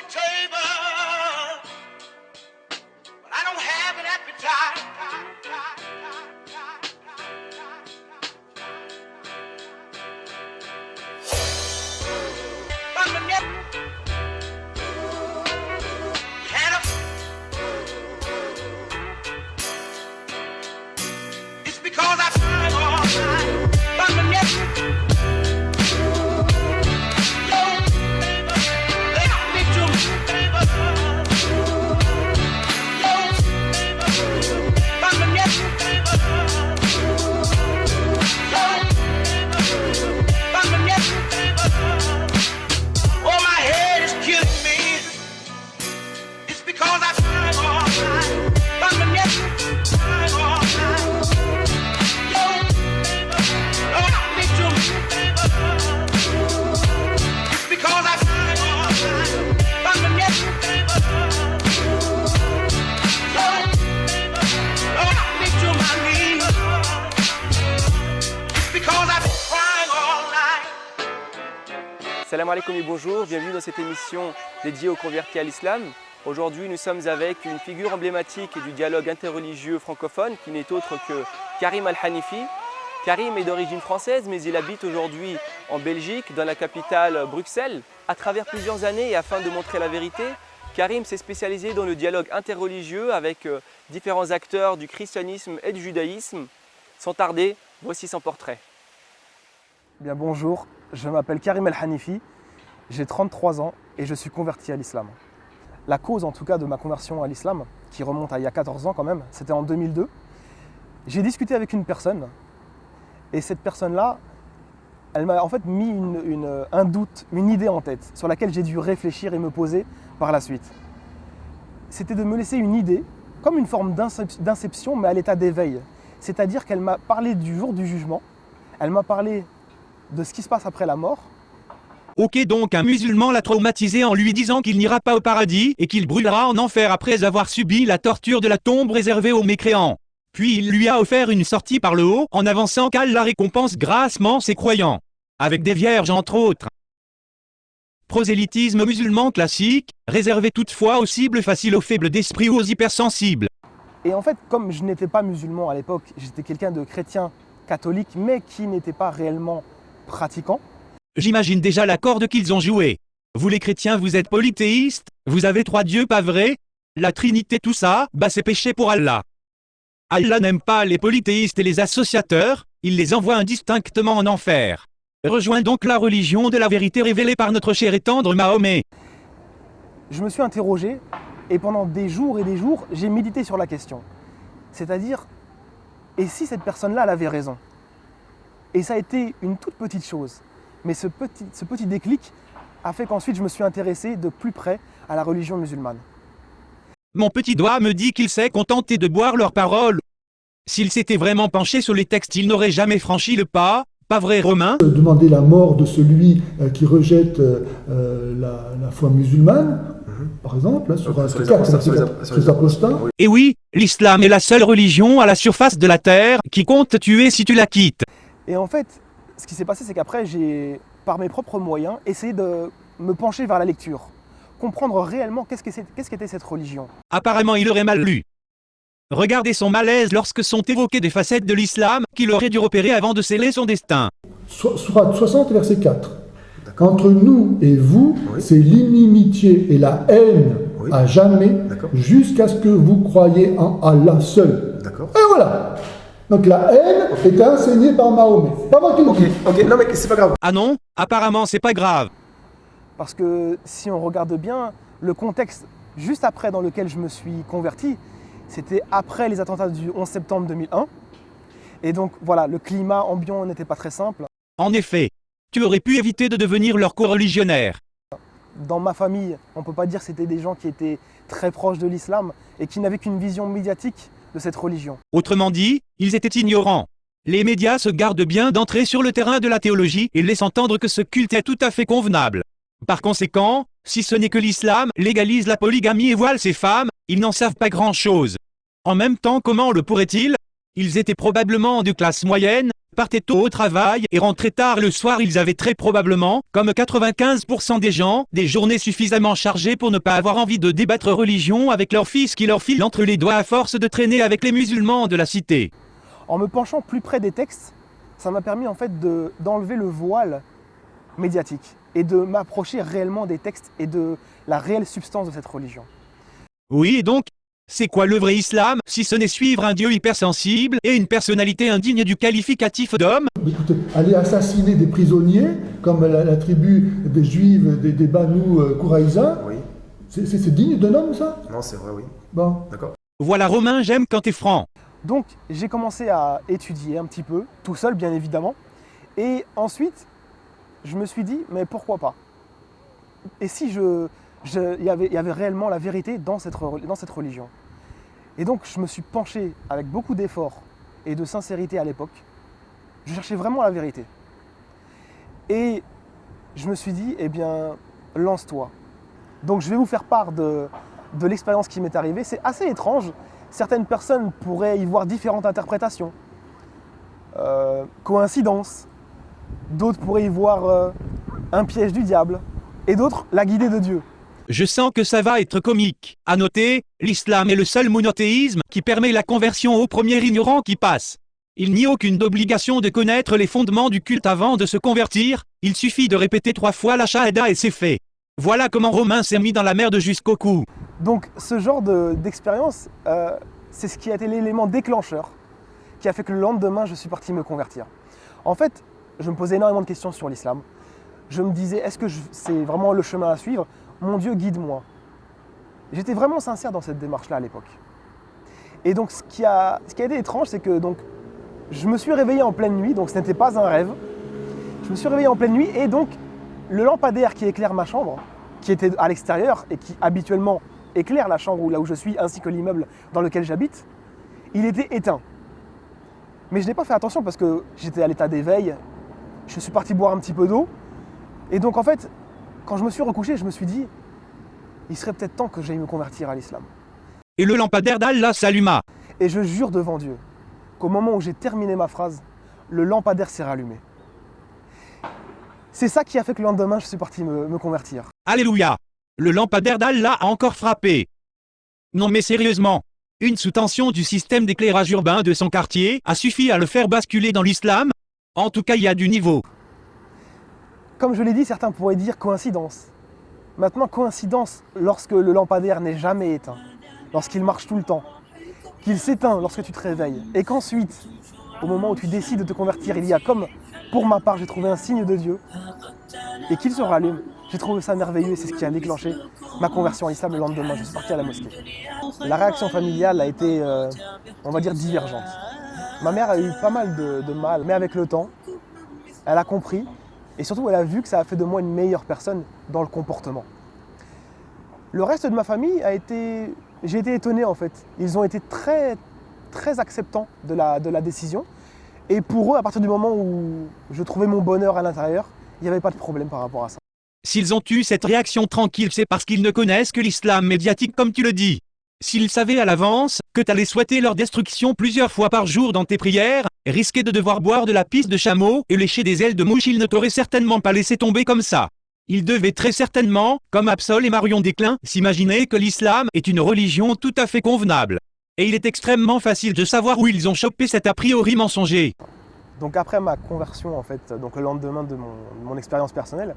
table, but I don't have an appetite. It's because I find all night from the neck. Salam alaikum et bonjour, bienvenue dans cette émission dédiée aux convertis à l'islam. Aujourd'hui, nous sommes avec une figure emblématique du dialogue interreligieux francophone qui n'est autre que Karim Al-Hanifi. Karim est d'origine française, mais il habite aujourd'hui en Belgique, dans la capitale Bruxelles. À travers plusieurs années et afin de montrer la vérité, Karim s'est spécialisé dans le dialogue interreligieux avec différents acteurs du christianisme et du judaïsme. Sans tarder, voici son portrait. Bien, bonjour, je m'appelle Karim El-Hanifi, j'ai 33 ans et je suis converti à l'islam. La cause en tout cas de ma conversion à l'islam, qui remonte à il y a 14 ans quand même, c'était en 2002. J'ai discuté avec une personne et cette personne-là, elle m'a en fait mis un doute, une idée en tête sur laquelle j'ai dû réfléchir et me poser par la suite. C'était de me laisser une idée, comme une forme d'inception mais à l'état d'éveil. C'est-à-dire qu'elle m'a parlé du jour du jugement, elle m'a parlé de ce qui se passe après la mort. Ok, donc un musulman l'a traumatisé en lui disant qu'il n'ira pas au paradis et qu'il brûlera en enfer après avoir subi la torture de la tombe réservée aux mécréants. Puis il lui a offert une sortie par le haut en avançant qu'Allah récompense grassement ses croyants, avec des vierges entre autres. Prosélytisme musulman classique, réservé toutefois aux cibles faciles, aux faibles d'esprit ou aux hypersensibles. Et en fait, comme je n'étais pas musulman à l'époque, j'étais quelqu'un de chrétien catholique, mais qui n'était pas réellement pratiquant. J'imagine déjà la corde qu'ils ont jouée. Vous les chrétiens, vous êtes polythéistes, vous avez 3 dieux, pas vrai? La Trinité, tout ça, bah c'est péché pour Allah. Allah n'aime pas les polythéistes et les associateurs, il les envoie indistinctement en enfer. Rejoins donc la religion de la vérité révélée par notre cher et tendre Mahomet. Je me suis interrogé et pendant des jours et des jours, j'ai médité sur la question. C'est-à-dire, et si cette personne-là, elle avait raison? Et ça a été une toute petite chose. Mais ce petit déclic a fait qu'ensuite je me suis intéressé de plus près à la religion musulmane. Mon petit doigt me dit qu'il s'est contenté de boire leurs paroles. S'il s'était vraiment penché sur les textes, il n'aurait jamais franchi le pas, pas vrai Romain? Demander la mort de celui qui rejette la foi musulmane, par exemple, sur les apostats. Et oui, l'islam est la seule religion à la surface de la terre qui compte te tuer si tu la quittes. Et en fait, ce qui s'est passé, c'est qu'après, j'ai, par mes propres moyens, essayé de me pencher vers la lecture. Comprendre réellement qu'est-ce qu'était cette religion. Apparemment, il aurait mal lu. Regardez son malaise lorsque sont évoquées des facettes de l'islam qu'il aurait dû repérer avant de sceller son destin. Sourate 60, verset 4. Entre nous et vous, c'est l'inimitié et la haine à jamais, jusqu'à ce que vous croyiez en Allah seul. Et voilà. Donc la haine était enseignée par Mahomet. Pas moi qui le dis. Ok, non mais c'est pas grave. Ah non, apparemment c'est pas grave. Parce que si on regarde bien, le contexte juste après dans lequel je me suis converti, c'était après les attentats du 11 septembre 2001. Et donc voilà, le climat ambiant n'était pas très simple. En effet, tu aurais pu éviter de devenir leur co-religionnaire. Dans ma famille, on ne peut pas dire que c'était des gens qui étaient très proches de l'islam et qui n'avaient qu'une vision médiatique de cette religion. Autrement dit, ils étaient ignorants. Les médias se gardent bien d'entrer sur le terrain de la théologie et laissent entendre que ce culte est tout à fait convenable. Par conséquent, si ce n'est que l'islam légalise la polygamie et voile ses femmes, ils n'en savent pas grand-chose. En même temps, comment le pourraient-ils? Ils étaient probablement de classe moyenne, partaient tôt au travail et rentraient tard le soir. Ils avaient très probablement, comme 95% des gens, des journées suffisamment chargées pour ne pas avoir envie de débattre religion avec leur fils qui leur file entre les doigts à force de traîner avec les musulmans de la cité. En me penchant plus près des textes, ça m'a permis en fait d'enlever le voile médiatique et de m'approcher réellement des textes et de la réelle substance de cette religion. Oui, et donc, c'est quoi le vrai islam, si ce n'est suivre un Dieu hypersensible et une personnalité indigne du qualificatif d'homme? Écoutez, aller assassiner des prisonniers, comme la tribu des Juifs, des Banu Kouraïza, Oui. c'est digne d'un homme, ça? Non, c'est vrai, oui. Bon. D'accord. Voilà Romain, j'aime quand t'es franc. Donc j'ai commencé à étudier un petit peu, tout seul bien évidemment, et ensuite je me suis dit mais pourquoi pas? Et si il y avait réellement la vérité dans cette religion? Et donc je me suis penché avec beaucoup d'efforts et de sincérité à l'époque. Je cherchais vraiment la vérité. Et je me suis dit, eh bien, lance-toi. Donc je vais vous faire part de l'expérience qui m'est arrivée. C'est assez étrange. Certaines personnes pourraient y voir différentes interprétations. Coïncidence. D'autres pourraient y voir un piège du diable. Et d'autres, la guidée de Dieu. Je sens que ça va être comique. À noter, l'islam est le seul monothéisme qui permet la conversion au premier ignorant qui passe. Il n'y a aucune obligation de connaître les fondements du culte avant de se convertir, il suffit de répéter 3 fois la shahada et c'est fait. Voilà comment Romain s'est mis dans la merde jusqu'au cou. Donc ce genre d'expérience, c'est ce qui a été l'élément déclencheur qui a fait que le lendemain, je suis parti me convertir. En fait, je me posais énormément de questions sur l'islam. Je me disais, est-ce que c'est vraiment le chemin à suivre? Mon Dieu, guide-moi. J'étais vraiment sincère dans cette démarche-là à l'époque. Et donc ce qui a été étrange, c'est que donc, je me suis réveillé en pleine nuit, donc ce n'était pas un rêve. Je me suis réveillé en pleine nuit et donc le lampadaire qui éclaire ma chambre, qui était à l'extérieur et qui habituellement éclaire la chambre là où je suis ainsi que l'immeuble dans lequel j'habite, il était éteint. Mais je n'ai pas fait attention parce que j'étais à l'état d'éveil, je suis parti boire un petit peu d'eau et donc en fait, quand je me suis recouché, je me suis dit, il serait peut-être temps que j'aille me convertir à l'islam. Et le lampadaire d'Allah s'alluma. Et je jure devant Dieu qu'au moment où j'ai terminé ma phrase, le lampadaire s'est rallumé. C'est ça qui a fait que le lendemain, je suis parti me convertir. Alléluia. Le lampadaire d'Allah a encore frappé. Non mais sérieusement, une sous-tension du système d'éclairage urbain de son quartier a suffi à le faire basculer dans l'islam. En tout cas, il y a du niveau. Comme je l'ai dit, certains pourraient dire coïncidence. Maintenant, coïncidence lorsque le lampadaire n'est jamais éteint, lorsqu'il marche tout le temps, qu'il s'éteint lorsque tu te réveilles, et qu'ensuite, au moment où tu décides de te convertir, il y a comme, pour ma part, j'ai trouvé un signe de Dieu, et qu'il se rallume. J'ai trouvé ça merveilleux et c'est ce qui a déclenché ma conversion à l'islam le lendemain. Je suis parti à la mosquée. La réaction familiale a été, on va dire, divergente. Ma mère a eu pas mal de mal, mais avec le temps, elle a compris, et surtout elle a vu que ça a fait de moi une meilleure personne dans le comportement. Le reste de ma famille j'ai été étonné en fait. Ils ont été très, très acceptants de la décision. Et pour eux, à partir du moment où je trouvais mon bonheur à l'intérieur, il n'y avait pas de problème par rapport à ça. S'ils ont eu cette réaction tranquille, c'est parce qu'ils ne connaissent que l'islam médiatique comme tu le dis. S'ils savaient à l'avance que t'allais souhaiter leur destruction plusieurs fois par jour dans tes prières, risquer de devoir boire de la pisse de chameau et lécher des ailes de mouche, ils ne t'auraient certainement pas laissé tomber comme ça. Ils devaient très certainement, comme Absol et Marion Desclin, s'imaginer que l'islam est une religion tout à fait convenable. Et il est extrêmement facile de savoir où ils ont chopé cet a priori mensonger. Donc après ma conversion, en fait, donc le lendemain de mon expérience personnelle,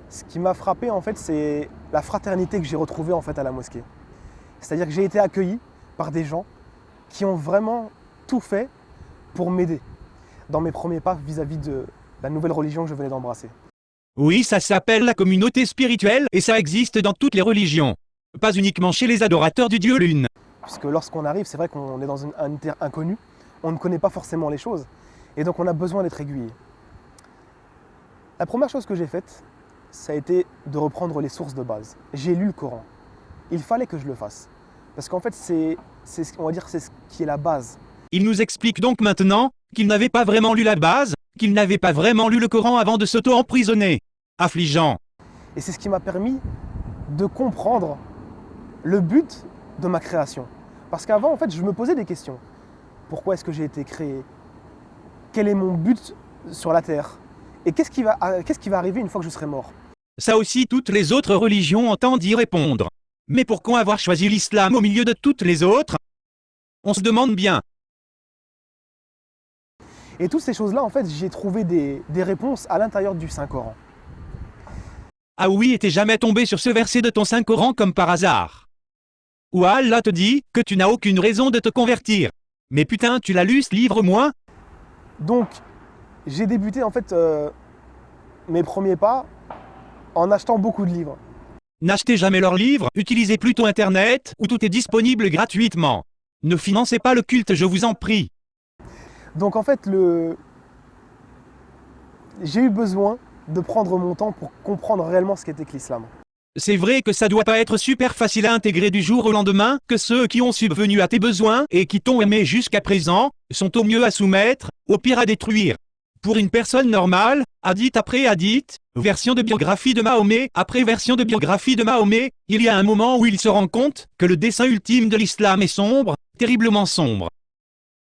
ce qui m'a frappé, en fait, c'est la fraternité que j'ai retrouvée, en fait, à la mosquée. C'est-à-dire que j'ai été accueilli par des gens qui ont vraiment tout fait pour m'aider dans mes premiers pas vis-à-vis de la nouvelle religion que je venais d'embrasser. Oui, ça s'appelle la communauté spirituelle et ça existe dans toutes les religions. Pas uniquement chez les adorateurs du dieu lune. Puisque lorsqu'on arrive, c'est vrai qu'on est dans un terre inconnu, on ne connaît pas forcément les choses, et donc on a besoin d'être aiguillé. La première chose que j'ai faite, ça a été de reprendre les sources de base. J'ai lu le Coran. Il fallait que je le fasse. Parce qu'en fait, on va dire, c'est ce qui est la base. Il nous explique donc maintenant qu'il n'avait pas vraiment lu la base, qu'il n'avait pas vraiment lu le Coran avant de s'auto-emprisonner. Affligeant. Et c'est ce qui m'a permis de comprendre le but de ma création. Parce qu'avant, en fait, je me posais des questions. Pourquoi est-ce que j'ai été créé? quel est mon but sur la terre et qu'est-ce qui va arriver une fois que je serai mort. Ça aussi, toutes les autres religions entendent y répondre. Mais pourquoi avoir choisi l'islam au milieu de toutes les autres? On se demande bien. Et toutes ces choses-là, en fait, j'ai trouvé des réponses à l'intérieur du Saint-Coran. Ah oui, et t'es jamais tombé sur ce verset de ton Saint-Coran comme par hasard? Où Allah te dit que tu n'as aucune raison de te convertir. Mais putain, tu l'as lu ce livre, moi? Donc, j'ai débuté en fait mes premiers pas en achetant beaucoup de livres. N'achetez jamais leurs livres, utilisez plutôt Internet, où tout est disponible gratuitement. Ne financez pas le culte, je vous en prie. Donc en fait, j'ai eu besoin de prendre mon temps pour comprendre réellement ce qu'était que l'islam. C'est vrai que ça doit pas être super facile à intégrer du jour au lendemain, que ceux qui ont subvenu à tes besoins et qui t'ont aimé jusqu'à présent, sont au mieux à soumettre, au pire à détruire. Pour une personne normale, hadith après hadith, version de biographie de Mahomet après version de biographie de Mahomet, il y a un moment où il se rend compte que le dessein ultime de l'islam est sombre, terriblement sombre.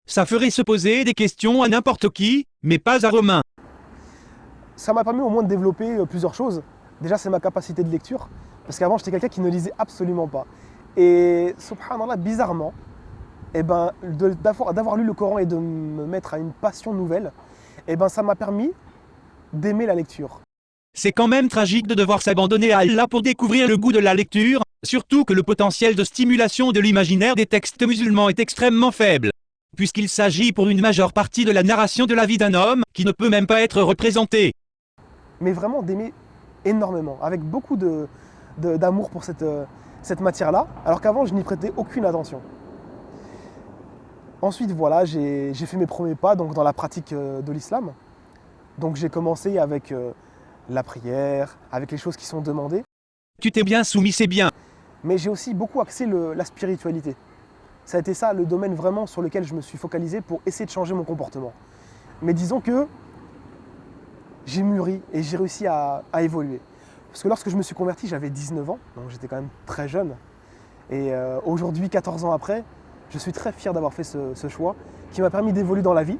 Ça ferait se poser des questions à n'importe qui, mais pas à Romain. Ça m'a permis au moins de développer plusieurs choses. Déjà, c'est ma capacité de lecture, parce qu'avant, j'étais quelqu'un qui ne lisait absolument pas. Et subhanallah, bizarrement, d'avoir lu le Coran et de me mettre à une passion nouvelle, ça m'a permis d'aimer la lecture. C'est quand même tragique de devoir s'abandonner à Allah pour découvrir le goût de la lecture, surtout que le potentiel de stimulation de l'imaginaire des textes musulmans est extrêmement faible, puisqu'il s'agit pour une majeure partie de la narration de la vie d'un homme qui ne peut même pas être représenté. Mais vraiment d'aimer énormément, avec beaucoup d'amour pour cette matière-là, alors qu'avant, je n'y prêtais aucune attention. Ensuite, voilà, j'ai fait mes premiers pas donc, dans la pratique de l'islam. Donc j'ai commencé avec la prière, avec les choses qui sont demandées. Tu t'es bien soumis, c'est bien. Mais j'ai aussi beaucoup axé la spiritualité. Ça a été ça le domaine vraiment sur lequel je me suis focalisé pour essayer de changer mon comportement. Mais disons que j'ai mûri et j'ai réussi à évoluer. Parce que lorsque je me suis converti, j'avais 19 ans, donc j'étais quand même très jeune. Et aujourd'hui, 14 ans après, je suis très fier d'avoir fait ce choix qui m'a permis d'évoluer dans la vie,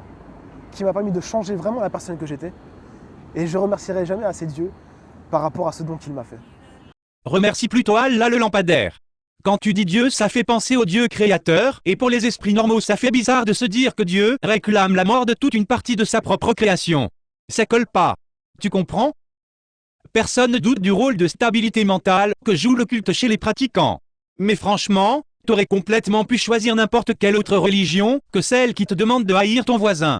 qui m'a permis de changer vraiment la personne que j'étais. Et je remercierai jamais assez Dieu par rapport à ce don qu'il m'a fait. Remercie plutôt Allah le lampadaire. Quand tu dis Dieu, ça fait penser au Dieu créateur, et pour les esprits normaux, ça fait bizarre de se dire que Dieu réclame la mort de toute une partie de sa propre création. Ça colle pas. Tu comprends? Personne ne doute du rôle de stabilité mentale que joue le culte chez les pratiquants. Mais franchement, t'aurais complètement pu choisir n'importe quelle autre religion que celle qui te demande de haïr ton voisin.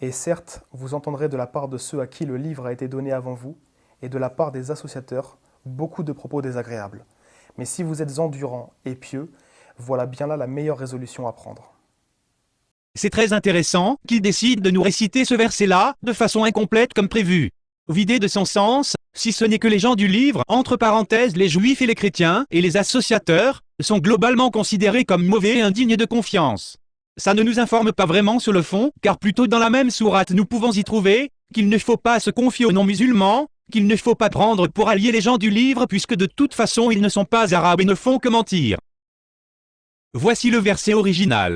Et certes, vous entendrez de la part de ceux à qui le livre a été donné avant vous, et de la part des associateurs, beaucoup de propos désagréables. Mais si vous êtes endurants et pieux, voilà bien là la meilleure résolution à prendre. C'est très intéressant qu'il décide de nous réciter ce verset-là, de façon incomplète comme prévu. Vidé de son sens, si ce n'est que les gens du livre, entre parenthèses les juifs et les chrétiens, et les associateurs, sont globalement considérés comme mauvais et indignes de confiance. Ça ne nous informe pas vraiment sur le fond, car plutôt dans la même sourate nous pouvons y trouver qu'il ne faut pas se confier aux non-musulmans, qu'il ne faut pas prendre pour alliés les gens du livre puisque de toute façon ils ne sont pas arabes et ne font que mentir. Voici le verset original.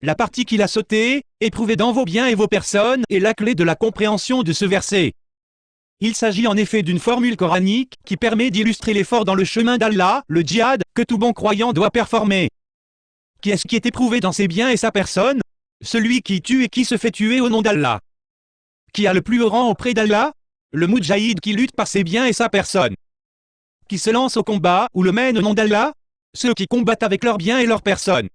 La partie qu'il a sautée, éprouvez dans vos biens et vos personnes, est la clé de la compréhension de ce verset. Il s'agit en effet d'une formule coranique qui permet d'illustrer l'effort dans le chemin d'Allah, le djihad, que tout bon croyant doit performer. Qui est-ce qui est éprouvé dans ses biens et sa personne? Celui qui tue et qui se fait tuer au nom d'Allah. Qui a le plus haut rang auprès d'Allah? Le moudjahid qui lutte par ses biens et sa personne. Qui se lance au combat ou le mène au nom d'Allah? Ceux qui combattent avec leurs biens et leur personne.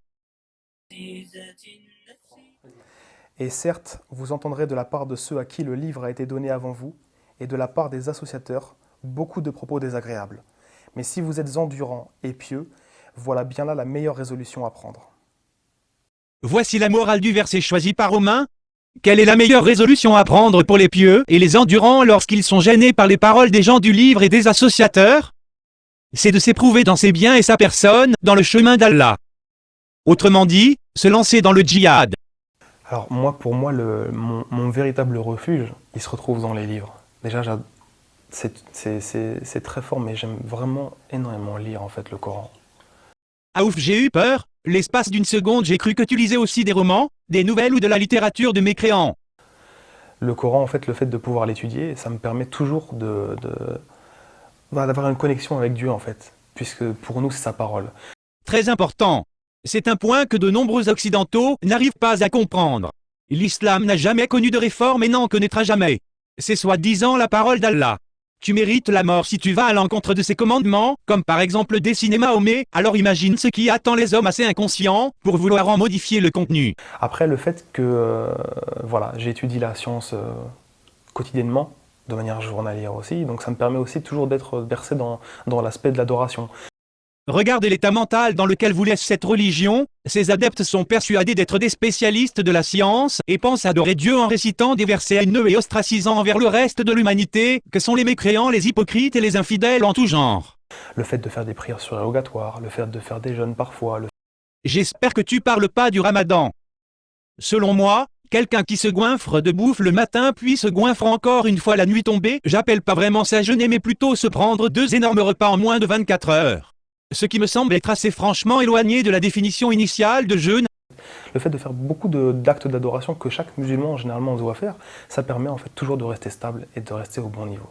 Et certes, vous entendrez de la part de ceux à qui le livre a été donné avant vous, et de la part des associateurs, beaucoup de propos désagréables. Mais si vous êtes endurants et pieux, voilà bien là la meilleure résolution à prendre. Voici la morale du verset choisi par Romain. Quelle est la meilleure résolution à prendre pour les pieux et les endurants lorsqu'ils sont gênés par les paroles des gens du livre et des associateurs? C'est de s'éprouver dans ses biens et sa personne, dans le chemin d'Allah. Autrement dit, se lancer dans le djihad. Alors pour moi, mon véritable refuge, il se retrouve dans les livres. Déjà, c'est très fort, mais j'aime vraiment énormément lire en fait le Coran. Ah ouf, j'ai eu peur. L'espace d'une seconde, j'ai cru que tu lisais aussi des romans, des nouvelles ou de la littérature de mécréants. Le Coran, en fait, le fait de pouvoir l'étudier, ça me permet toujours d'avoir une connexion avec Dieu, en fait, puisque pour nous, c'est sa parole. Très important. C'est un point que de nombreux occidentaux n'arrivent pas à comprendre. L'islam n'a jamais connu de réforme et n'en connaîtra jamais. C'est soi-disant la parole d'Allah. Tu mérites la mort si tu vas à l'encontre de ses commandements, comme par exemple dessiner Mahomet, alors imagine ce qui attend les hommes assez inconscients pour vouloir en modifier le contenu. Après, le fait que voilà, j'étudie la science quotidiennement, de manière journalière aussi, donc ça me permet aussi toujours d'être bercé dans l'aspect de l'adoration. Regardez l'état mental dans lequel vous laisse cette religion. Ces adeptes sont persuadés d'être des spécialistes de la science et pensent adorer Dieu en récitant des versets haineux et ostracisants envers le reste de l'humanité, que sont les mécréants, les hypocrites et les infidèles en tout genre. Le fait de faire des prières surérogatoires, le fait de faire des jeûnes parfois. J'espère que tu parles pas du ramadan. Selon moi, quelqu'un qui se goinfre de bouffe le matin puis se goinfre encore une fois la nuit tombée, j'appelle pas vraiment ça jeûner mais plutôt se prendre 2 énormes repas en moins de 24 heures. Ce qui me semble être assez franchement éloigné de la définition initiale de jeûne. Le fait de faire beaucoup d'actes d'adoration que chaque musulman généralement doit faire, ça permet en fait toujours de rester stable et de rester au bon niveau.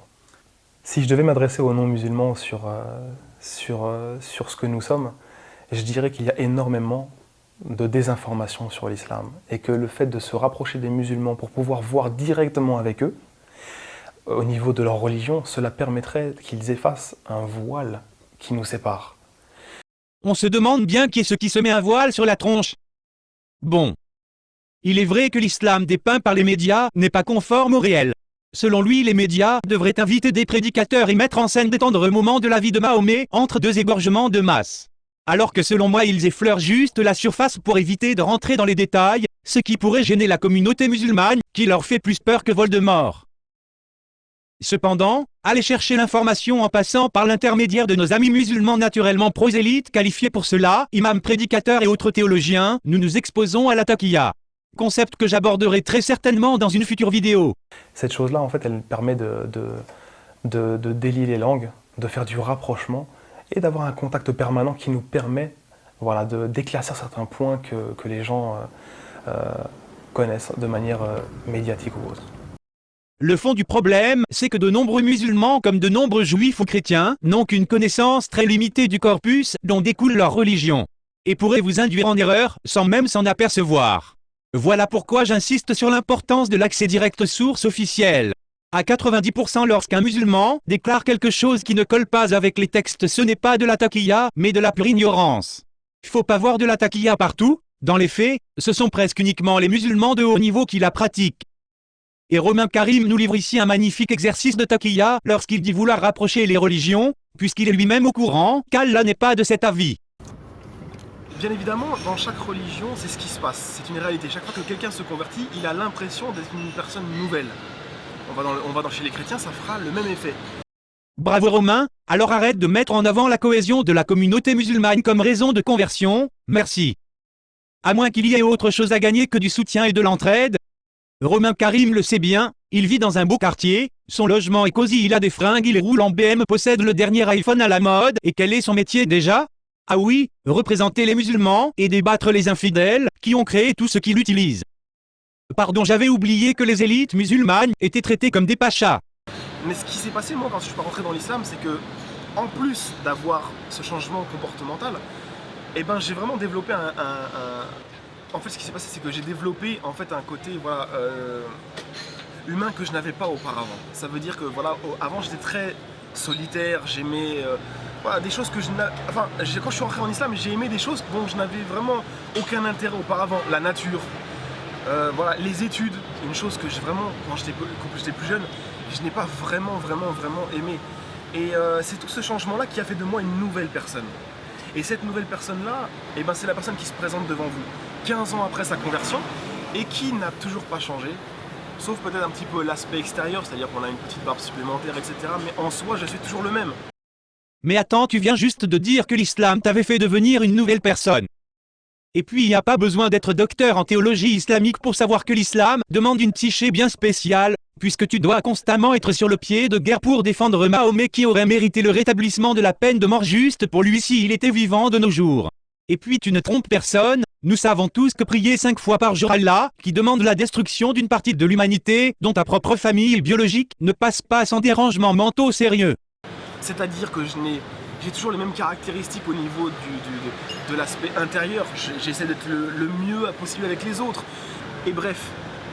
Si je devais m'adresser aux non-musulmans sur ce que nous sommes, je dirais qu'il y a énormément de désinformation sur l'islam et que le fait de se rapprocher des musulmans pour pouvoir voir directement avec eux, au niveau de leur religion, cela permettrait qu'ils effacent un voile qui nous sépare. On se demande bien qui est ce qui se met un voile sur la tronche. Bon. Il est vrai que l'islam dépeint par les médias n'est pas conforme au réel. Selon lui, les médias devraient inviter des prédicateurs et mettre en scène des tendres moments de la vie de Mahomet entre 2 égorgements de masse. Alors que selon moi, ils effleurent juste la surface pour éviter de rentrer dans les détails, ce qui pourrait gêner la communauté musulmane, qui leur fait plus peur que Voldemort. Cependant, aller chercher l'information en passant par l'intermédiaire de nos amis musulmans naturellement prosélytes qualifiés pour cela, imams, prédicateurs et autres théologiens, nous nous exposons à la taqiyya. Concept que j'aborderai très certainement dans une future vidéo. Cette chose-là, en fait, elle permet de délier les langues, de faire du rapprochement et d'avoir un contact permanent qui nous permet voilà, d'éclaircir certains points que les gens connaissent de manière médiatique ou autre. Le fond du problème, c'est que de nombreux musulmans comme de nombreux juifs ou chrétiens n'ont qu'une connaissance très limitée du corpus dont découle leur religion, et pourraient vous induire en erreur sans même s'en apercevoir. Voilà pourquoi j'insiste sur l'importance de l'accès direct aux sources officielles. À 90% lorsqu'un musulman déclare quelque chose qui ne colle pas avec les textes, ce n'est pas de la taqiyya, mais de la pure ignorance. Il faut pas voir de la taqiyya partout. Dans les faits, ce sont presque uniquement les musulmans de haut niveau qui la pratiquent. Et Romain Karim nous livre ici un magnifique exercice de taqiyya lorsqu'il dit vouloir rapprocher les religions, puisqu'il est lui-même au courant qu'Allah n'est pas de cet avis. Bien évidemment, dans chaque religion, c'est ce qui se passe, c'est une réalité. Chaque fois que quelqu'un se convertit, il a l'impression d'être une personne nouvelle. On va dans chez les chrétiens, ça fera le même effet. Bravo Romain, alors arrête de mettre en avant la cohésion de la communauté musulmane comme raison de conversion, merci. À moins qu'il y ait autre chose à gagner que du soutien et de l'entraide. Romain Karim le sait bien, il vit dans un beau quartier, son logement est cosy, il a des fringues, il roule en BM, possède le dernier iPhone à la mode, et quel est son métier déjà? Ah oui, représenter les musulmans et débattre les infidèles, qui ont créé tout ce qu'il utilise. Pardon, j'avais oublié que les élites musulmanes étaient traitées comme des pachas. Mais ce qui s'est passé, moi, quand je suis pas rentré dans l'islam, c'est que, en plus d'avoir ce changement comportemental, eh ben, j'ai vraiment développé En fait, ce qui s'est passé, c'est que j'ai développé en fait un côté voilà, humain que je n'avais pas auparavant. Ça veut dire que voilà, avant j'étais très solitaire, j'aimais voilà, des choses que je n'avais. Enfin, quand je suis rentré en islam, j'ai aimé des choses dont je n'avais vraiment aucun intérêt auparavant. La nature, voilà, les études, une chose que j'ai vraiment, quand j'étais plus jeune, je n'ai pas vraiment aimé. Et c'est tout ce changement-là qui a fait de moi une nouvelle personne. Et cette nouvelle personne-là, eh ben, c'est la personne qui se présente devant vous 15 ans après sa conversion et qui n'a toujours pas changé, sauf peut-être un petit peu l'aspect extérieur, c'est-à-dire qu'on a une petite barbe supplémentaire, etc. Mais en soi, je suis toujours le même. Mais attends, tu viens juste de dire que l'islam t'avait fait devenir une nouvelle personne. Et puis il n'y a pas besoin d'être docteur en théologie islamique pour savoir que l'islam demande une psyché bien spéciale, puisque tu dois constamment être sur le pied de guerre pour défendre Mahomet qui aurait mérité le rétablissement de la peine de mort juste pour lui s'il était vivant de nos jours. Et puis tu ne trompes personne, nous savons tous que prier 5 fois par jour Allah, qui demande la destruction d'une partie de l'humanité, dont ta propre famille biologique, ne passe pas sans dérangements mentaux sérieux. C'est-à-dire que j'ai toujours les mêmes caractéristiques au niveau de l'aspect intérieur. J'essaie d'être le mieux possible avec les autres. Et bref,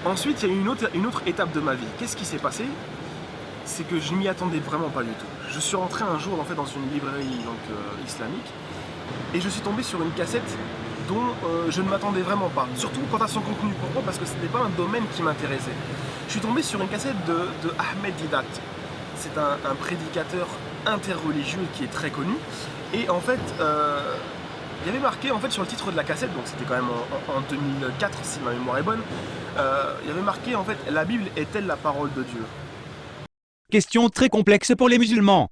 ensuite il y a une autre étape de ma vie. Qu'est-ce qui s'est passé? C'est que je m'y attendais vraiment pas du tout. Je suis rentré un jour en fait, dans une librairie islamique et je suis tombé sur une cassette dont je ne m'attendais vraiment pas. Surtout quant à son contenu. Pourquoi? Parce que ce n'était pas un domaine qui m'intéressait. Je suis tombé sur une cassette de Ahmed Didat. C'est un prédicateur interreligieux qui est très connu. Et en fait, il y avait marqué en fait, sur le titre de la cassette, donc c'était quand même en 2004 si ma mémoire est bonne, il y avait marqué en fait « La Bible est-elle la parole de Dieu ?» Question très complexe pour les musulmans.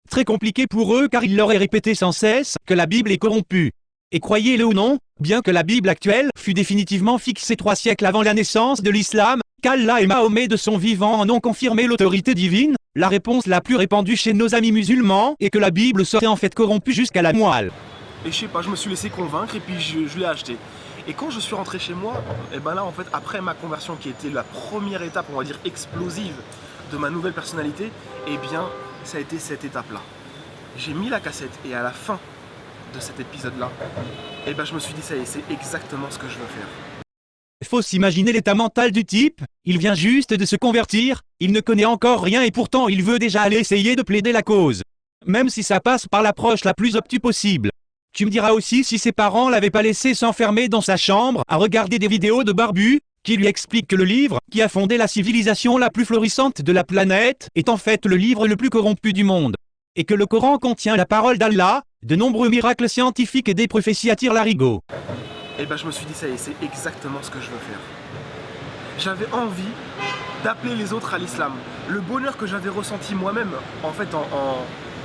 Très compliqué pour eux car il leur est répété sans cesse que la Bible est corrompue. Et croyez-le ou non, bien que la Bible actuelle fût définitivement fixée 3 siècles avant la naissance de l'islam, qu'Allah et Mahomet de son vivant en ont confirmé l'autorité divine, la réponse la plus répandue chez nos amis musulmans est que la Bible serait en fait corrompue jusqu'à la moelle. Et je sais pas, je me suis laissé convaincre et puis je l'ai acheté. Et quand je suis rentré chez moi, et ben là en fait après ma conversion qui était la première étape, on va dire explosive de ma nouvelle personnalité, et bien ça a été cette étape-là. J'ai mis la cassette et à la fin de cet épisode-là, et ben je me suis dit ça y est, c'est exactement ce que je veux faire. Faut s'imaginer l'état mental du type, il vient juste de se convertir, il ne connaît encore rien et pourtant il veut déjà aller essayer de plaider la cause. Même si ça passe par l'approche la plus obtuse possible. Tu me diras aussi si ses parents l'avaient pas laissé s'enfermer dans sa chambre à regarder des vidéos de barbus, qui lui expliquent que le livre, qui a fondé la civilisation la plus florissante de la planète, est en fait le livre le plus corrompu du monde. Et que le Coran contient la parole d'Allah, de nombreux miracles scientifiques et des prophéties à tire-larigot. Et ben je me suis dit ça y est, c'est exactement ce que je veux faire. J'avais envie d'appeler les autres à l'islam. Le bonheur que j'avais ressenti moi-même, en fait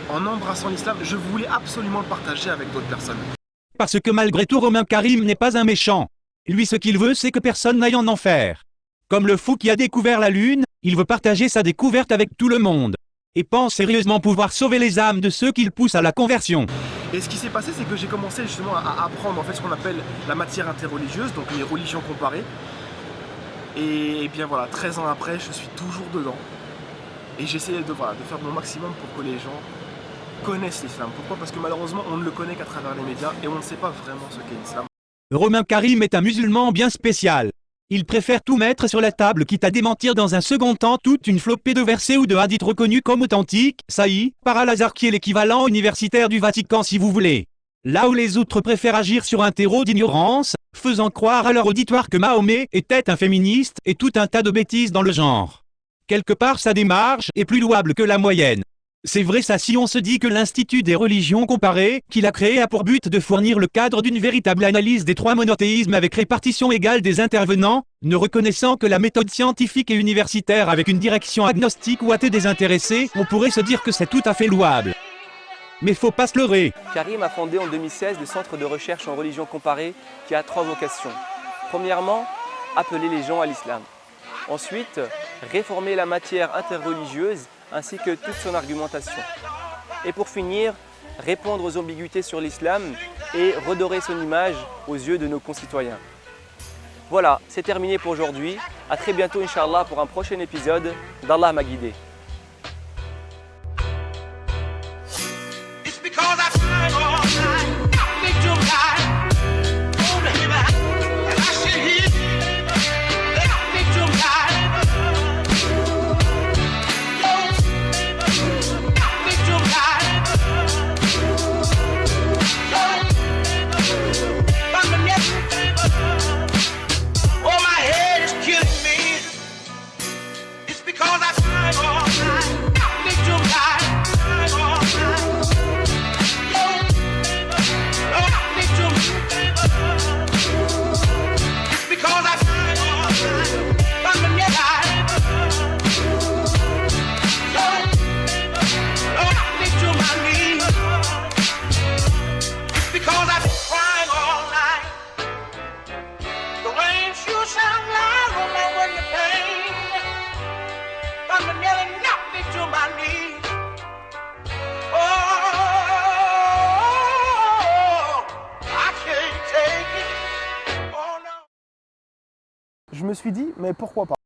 en embrassant l'islam, je voulais absolument le partager avec d'autres personnes. Parce que malgré tout Romain Karim n'est pas un méchant. Lui ce qu'il veut c'est que personne n'aille en enfer. Comme le fou qui a découvert la lune, il veut partager sa découverte avec tout le monde. Et pense sérieusement pouvoir sauver les âmes de ceux qu'il pousse à la conversion. Et ce qui s'est passé, c'est que j'ai commencé justement à apprendre en fait ce qu'on appelle la matière interreligieuse, donc les religions comparées. Et bien voilà, 13 ans après, je suis toujours dedans. Et j'essaie de faire mon maximum pour que les gens connaissent l'islam. Pourquoi? Parce que malheureusement, on ne le connaît qu'à travers les médias et on ne sait pas vraiment ce qu'est l'islam. Romain Karim est un musulman bien spécial. Il préfère tout mettre sur la table quitte à démentir dans un second temps toute une flopée de versets ou de hadiths reconnus comme authentiques, Sahih, par Al-Azhar qui est l'équivalent universitaire du Vatican si vous voulez. Là où les autres préfèrent agir sur un terreau d'ignorance, faisant croire à leur auditoire que Mahomet était un féministe et tout un tas de bêtises dans le genre. Quelque part sa démarche est plus louable que la moyenne. C'est vrai ça si on se dit que l'Institut des religions comparées, qu'il a créé a pour but de fournir le cadre d'une véritable analyse des 3 monothéismes avec répartition égale des intervenants, ne reconnaissant que la méthode scientifique et universitaire avec une direction agnostique ou athée désintéressée, on pourrait se dire que c'est tout à fait louable. Mais faut pas se leurrer. Karim a fondé en 2016 le Centre de recherche en religion comparée qui a 3 vocations. Premièrement, appeler les gens à l'islam. Ensuite, réformer la matière interreligieuse ainsi que toute son argumentation. Et pour finir, répondre aux ambiguïtés sur l'islam et redorer son image aux yeux de nos concitoyens. Voilà, c'est terminé pour aujourd'hui. A très bientôt, Inch'Allah, pour un prochain épisode d'Allah m'a guidé. It's because I tried all night, think you're right. Oh, baby, and I should hear that I think you're right. Oh, I think you're right. Oh, I'm a oh, my head is killing me. It's because I tried all night, think you're right. All night. Because I find all time, I'm a night. Oh, I think to my knees. It's because I've been crying all night. The rain sure sound loud on my window pane. I'm me suis dit, mais pourquoi pas?